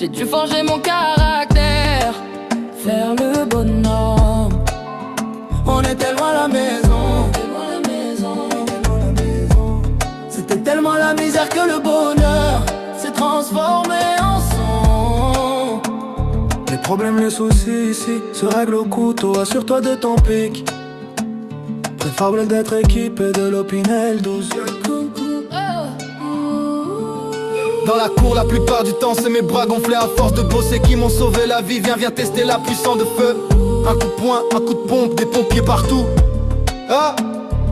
J'ai dû forger mon caractère, faire le bonhomme. On était loin la maison, c'était tellement la misère que le bonheur s'est transformé en son. Les problèmes, les soucis ici se règlent au couteau. Assure-toi de ton pic. Préférable d'être équipé de l'opinel douce. Dans la cour la plupart du temps c'est mes bras gonflés à force de bosser qui m'ont sauvé la vie. Viens tester la puissance de feu. Un coup de poing, un coup de pompe, des pompiers partout. Ah,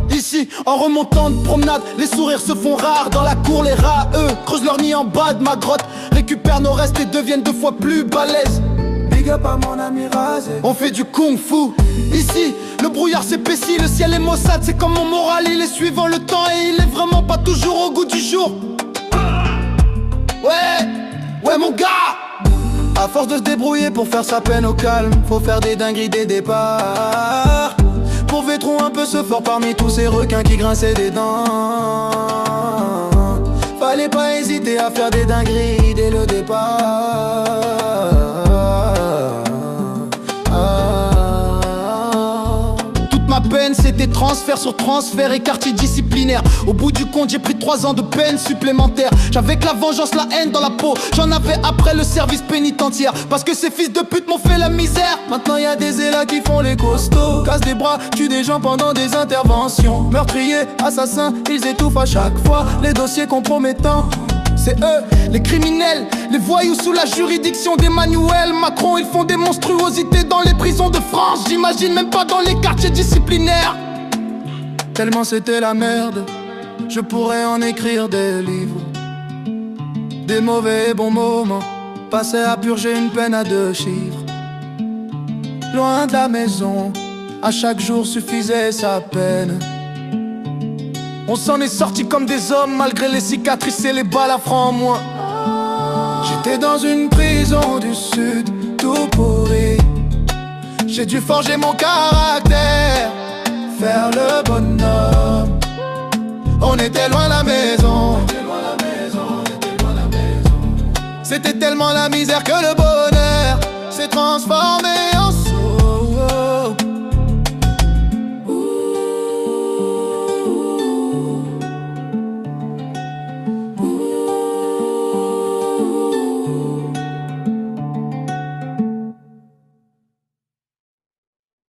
ici, en remontant de promenade, les sourires se font rares. Dans la cour les rats, eux, creusent leur nid en bas de ma grotte. Récupèrent nos restes et deviennent 2 fois plus balèzes. Big up à mon ami rasé. On fait du kung fu. Ici, le brouillard s'épaissit, le ciel est maussade. C'est comme mon moral, il est suivant le temps et il est vraiment pas toujours au goût du jour. Ouais mon gars. À force de se débrouiller pour faire sa peine au calme, faut faire des dingueries dès départ. Pour Vétron un peu ce fort parmi tous ces requins qui grinçaient des dents. Fallait pas hésiter à faire des dingueries dès le départ. Ma peine c'était transfert sur transfert et quartier disciplinaire. Au bout du compte j'ai pris 3 ans de peine supplémentaire. J'avais que la vengeance, la haine dans la peau. J'en avais après le service pénitentiaire. Parce que ces fils de pute m'ont fait la misère. Maintenant y'a des élats qui font les costauds. Cassent des bras, tuent des gens pendant des interventions. Meurtriers, assassins, ils étouffent à chaque fois les dossiers compromettants. C'est eux, les criminels, les voyous sous la juridiction d'Emmanuel Macron. Ils font des monstruosités dans les prisons de France. J'imagine même pas dans les quartiers disciplinaires. Tellement c'était la merde, je pourrais en écrire des livres. Des mauvais et bons moments, passés à purger une peine à 2 chiffres. Loin de la maison, à chaque jour suffisait sa peine. On s'en est sortis comme des hommes malgré les cicatrices et les balles à francs en moins. J'étais dans une prison du sud, tout pourri. J'ai dû forger mon caractère, faire le bonhomme. On était loin la maison, c'était tellement la misère que le bonheur s'est transformé